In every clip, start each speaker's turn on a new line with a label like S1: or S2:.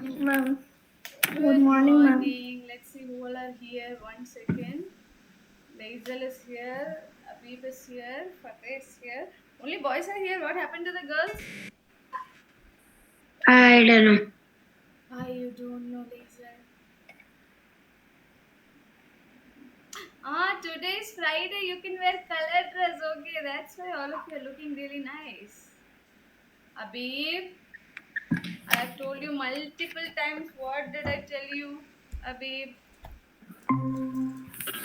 S1: Ma'am. Good
S2: Good
S1: morning, ma'am.
S2: morning. Let's see who all are here. One second. Laisal is here. Abib is here. Fateh is here. Only boys are here. What happened to the girls?
S1: I don't know.
S2: You don't know, Laisal. Today is Friday. You can wear color dress. Okay, that's why all of you are looking really nice. Abib, I have told you multiple times. What did I tell you, Abib?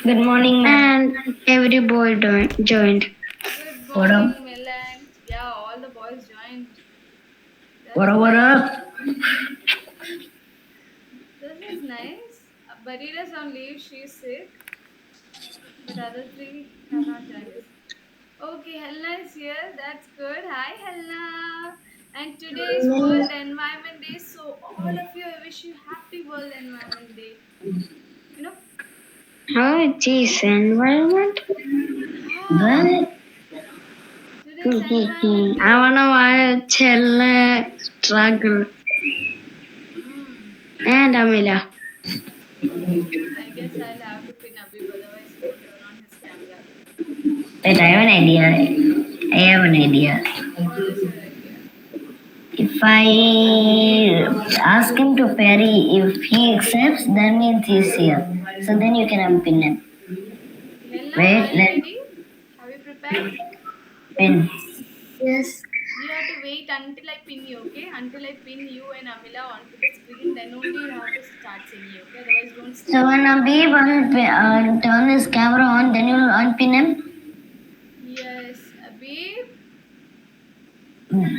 S1: Good morning, ma'am. And every boy joined.
S2: Good
S1: What up?
S2: morning, Milan. Yeah, all the boys joined.
S1: What
S2: That's
S1: up? What
S2: nice.
S1: up?
S2: This is nice. Barira's on leave. She's sick. But other three have not joined us. Okay, Helena is here. That's good. Hi, Helena. And today is World Environment Day. So, all of you, I wish you happy World Environment Day. You know?
S1: Oh, geez, environment.
S2: Ah,
S1: What?
S2: today's Environment
S1: I
S2: Day.
S1: wanna watch Hella struggle.
S2: Hmm.
S1: And Amila.
S2: I guess I'll have to pin Abib, otherwise he won't turn on his camera.
S1: Wait, I have an idea. I have an idea.
S2: What is your idea?
S1: If I ask him to parry, if he accepts, that means he's here. So then you can unpin him.
S2: Helena,
S1: Wait,
S2: are you
S1: let
S2: ready? Have you prepared?
S1: pin. Yes.
S2: You have to wait until I pin you, okay? Until I pin you and Amila onto the screen, then only you have to start singing, okay? Otherwise, don't
S1: So
S2: start.
S1: when Abhi will turn his camera on, then you'll unpin him.
S2: Yes, Abib.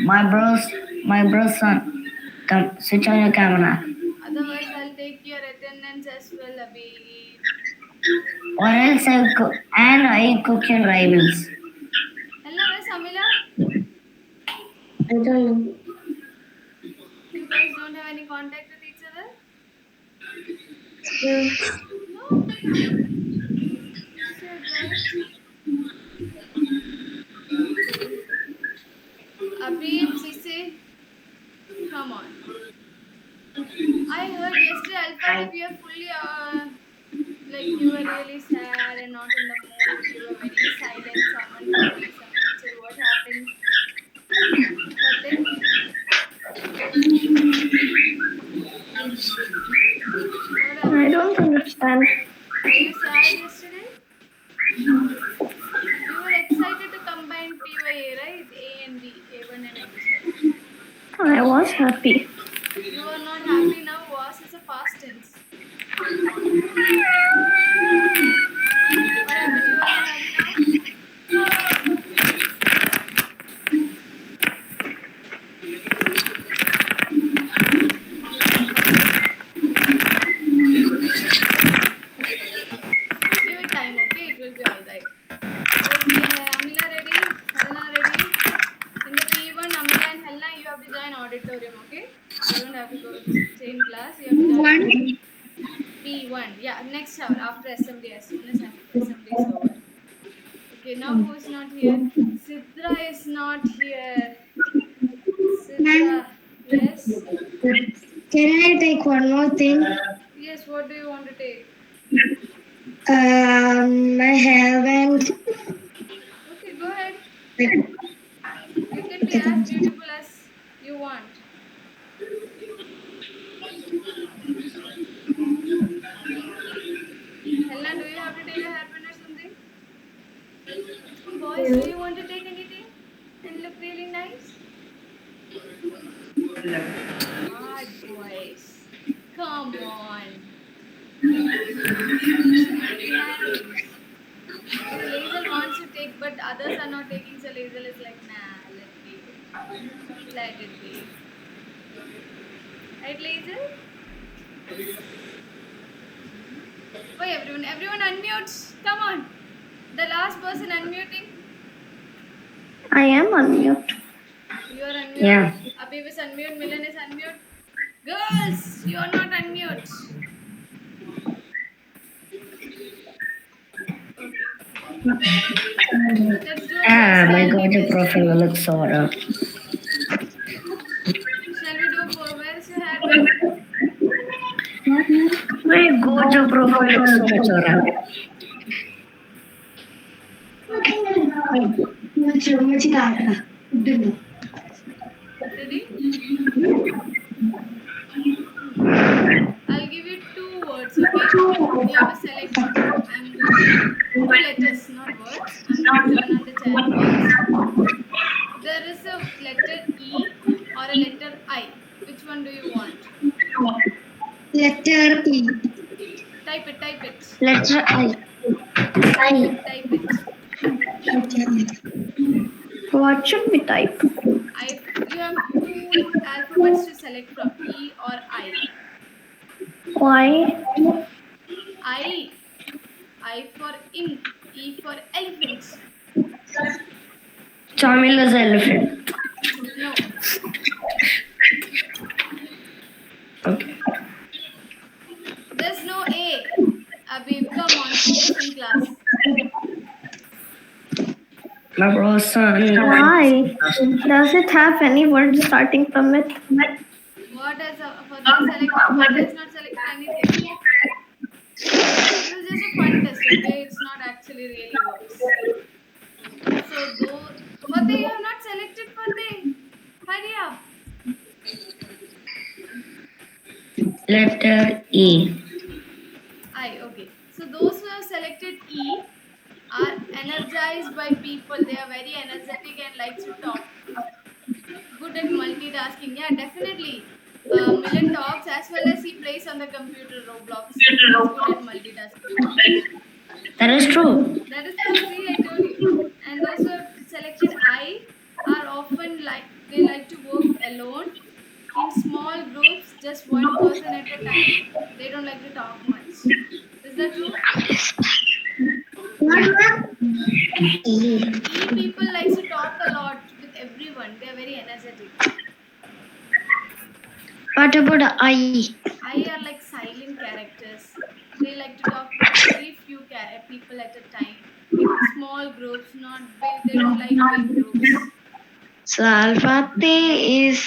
S1: My bros, my bro's son. Come, switch on your camera.
S2: Otherwise, I'll take your attendance as well, Abib.
S1: Or else I cook your rivals.
S2: Helena, where's Amila?
S1: I don't know.
S2: You guys don't have any contact with each other?
S1: Yeah.
S2: No? Said right. Okay. Abib, Sise, come on. I heard yesterday Alpha you were fully like you were really sad and not in the mood. You were very silent. Someone told you some teacher. What happened? Fateh? What
S1: I
S2: happened?
S1: don't understand.
S2: Were you sad yesterday? You were excited to combine PYA, right? A and B, A1 and A2.
S1: I was happy.
S2: You are not happy now. Was is a past tense. What happened? You are not happy now? Give it time, okay? It will be alright. Okay, Amila ready? Helena ready? In the P1, Amila and Helena, you have to join auditorium, okay? You don't have to go stay in class. You have to join
S1: One.
S2: auditorium. P1, yeah, next hour after assembly, as soon as assembly is over. Okay, now who is not here? Sidra is not here.
S1: Ma'am,
S2: Sidra, yes?
S1: can I take one more thing?
S2: Yes, what do you want to take?
S1: I haven't.
S2: Okay, go ahead.
S1: Okay,
S2: You can be as
S1: thank you.
S2: beautiful as you want. Helena, do you have to take a hairpin or something? Boys, do you want to take anything and look really nice? Hard boys. Come on. Very nice. Okay, Lazel wants to take, but others are not taking, so Lazel is like, nah, let leave it. Let it be. Right, Lazel? Why everyone? Everyone unmute. Come on. The last person unmuting.
S1: I am on mute.
S2: You are unmute.
S1: Yeah.
S2: Abib is unmute. Milan is unmute. Girls, you are not unmute. Okay. Let's do a
S1: My
S2: personality
S1: God, your
S2: test.
S1: profile looks so rough.
S2: Shall we do? Where is your hairpin?
S1: But your profile looks so much alright.
S2: Ready? I'll give you two words, okay? You have to select one. I'm going to two letters, not words. I'm going to turn on the chat box. There is a letter E or a letter I. Which one do you want?
S3: Letter E.
S2: Type it, type it.
S3: Letter I.
S2: Type it.
S3: What should we type?
S2: You have two alphabets to select from, E or I.
S3: Why?
S2: I. I for ink. E for elephant.
S1: Chamila's elephant.
S2: No.
S1: Okay.
S2: There's no A. Abib, come on, focus in class.
S1: My bro's son.
S3: Why? Does it have any word starting from it?
S2: What has Fateh selected? Fateh has not selected anything. This is just a fun test, okay? It's not actually really works. So though Fateh, you have not selected Fateh. Hurry up.
S1: Letter E.
S2: I, okay. So those who have selected E are energized by people. They are very energetic and likes to talk. Good at multitasking. Yeah, definitely. Milan talks as well as he plays on the computer Roblox. He's good at multitasking.
S1: That is true.
S2: That is true. See, I told you. And those who have selected I are often they like to work alone in small groups, just one person at a time. They don't like to talk much. Is that true? E people likes to talk a lot with everyone. They are very energetic.
S3: What about I?
S2: I are like silent characters. They like to talk with very few people at a time. Small groups, not big. They don't like big groups.
S3: So Alphathe is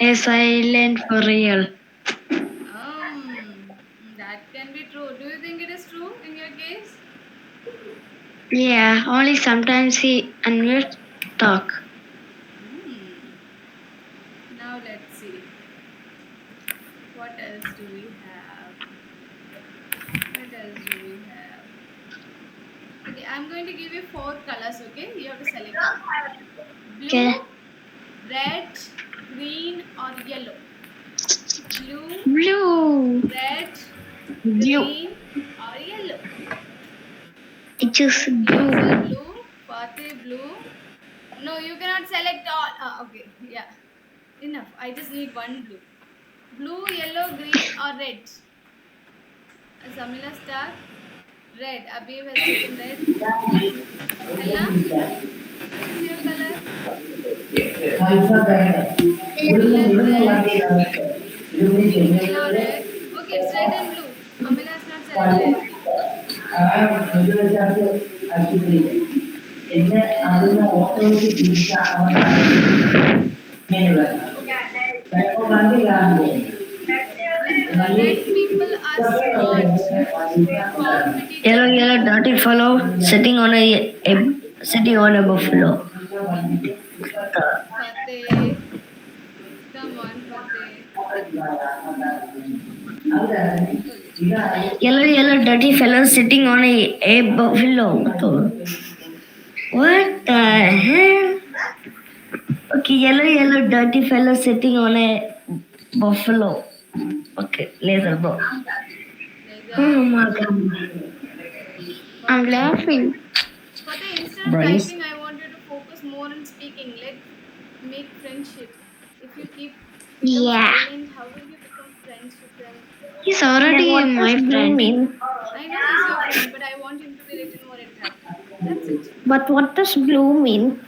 S3: a silent for real.
S2: That can be true. Do you think it is true in your case?
S3: Yeah, only sometimes he unmutes talk.
S2: Now let's see. What else do we have? Okay, I'm going to give you 4 colors, okay? You have to select one. Blue,
S3: Okay.
S2: red, green or yellow. Blue,
S3: Blue.
S2: red,
S3: Blue.
S2: green or yellow.
S3: I choose blue.
S2: Yourself blue, Fateh blue. No, you cannot select all. Okay, yeah. Enough. I just need one blue. Blue, yellow, green or red. Samila star. Red. Abib has taken red. Ella, which is your color? Ella red. Okay, it's red and blue. Amila has not selected anything. Red people are smart, competitive.
S1: Yellow, dirty fellow sitting on a buffalo.
S2: Fateh. Come on, Fateh.
S1: Yellow, dirty fellow sitting on a buffalo. What the hell? Okay, yellow, dirty fellow sitting on a buffalo. Okay, laser bow. Oh my god.
S3: I'm laughing.
S2: Fateh, instead of
S1: Bryce.
S2: typing, I want you to focus more on speaking. Let's make friendship. If you become
S3: Yeah.
S2: silent, how will you become friends with them?
S3: He's already
S1: What
S3: my
S1: does blue
S3: friend.
S1: mean?
S2: I know he's your friend, but I want him to be little more attractive. That's it.
S3: But what does blue mean?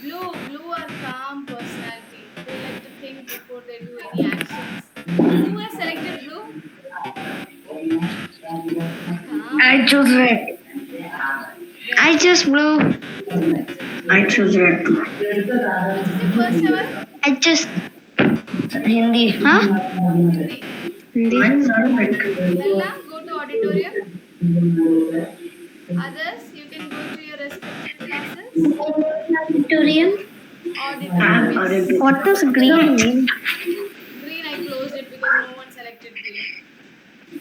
S2: Blue are calm personality. They like to think before they do any actions. Who has selected blue? Calm.
S1: I choose red.
S3: I choose blue.
S1: I choose red.
S2: Which is your first ever?
S3: I choose
S1: Hindi.
S3: huh?
S2: Hindi.
S1: Mine's Arabic.
S2: Ella, go to auditorium. Others, you can go to your respective classes.
S3: Auditorium.
S2: Auditorium, yes.
S3: What does green mean?
S2: Green, I closed it because no one selected green.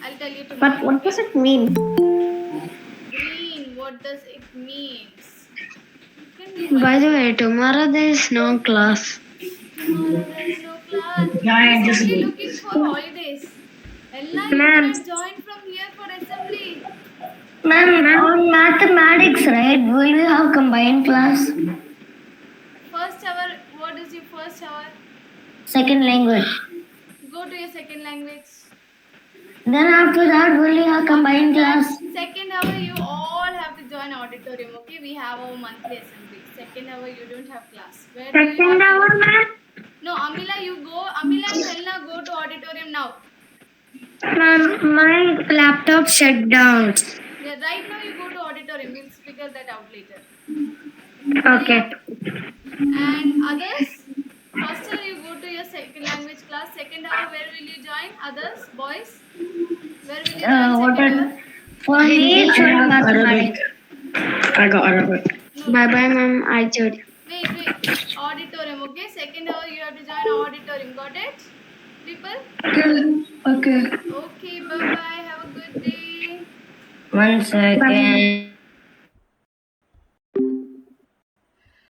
S2: I'll tell you
S3: But
S2: tomorrow.
S3: what does it mean?
S2: Green, what does it means? Can you
S4: By the
S2: answer?
S4: way, tomorrow there is no class.
S2: Tomorrow there is no class.
S1: Yeah,
S2: He's
S1: just
S2: only looking for holidays. Ella, you
S3: Ma'am.
S2: cannot join from here for assembly.
S1: Ma'am, on mathematics, right? Will you have combined class?
S2: First hour, what is your first hour?
S1: Second language.
S2: Go to your second language.
S1: Then after that, will you have combined
S2: After that,
S1: class?
S2: second hour, you all have to join auditorium, okay? We have our monthly assembly. Second hour, you don't have class. Where do you
S3: Second
S2: have
S3: hour,
S2: to go?
S3: ma'am.
S2: No, Amila, you go. Amila and Helena, go to auditorium now.
S3: Ma'am, my laptop shut down.
S2: Yeah, right now you go to auditorium. We'll figure that out later.
S3: Okay.
S2: And others, first hour you go to your second language class. Second hour, where will you join? Others, boys, where will you join
S1: What
S2: second
S1: are
S2: hour?
S1: for me?
S3: English or
S1: I have
S3: mathematics?
S1: Arabic. I got Arabic.
S2: No,
S4: Bye bye, ma'am. I did.
S2: wait. Auditorium, okay? Second hour you have to join auditorium. Got it? People?
S1: Okay.
S2: Okay, bye bye. Have a good day.
S1: 1 second.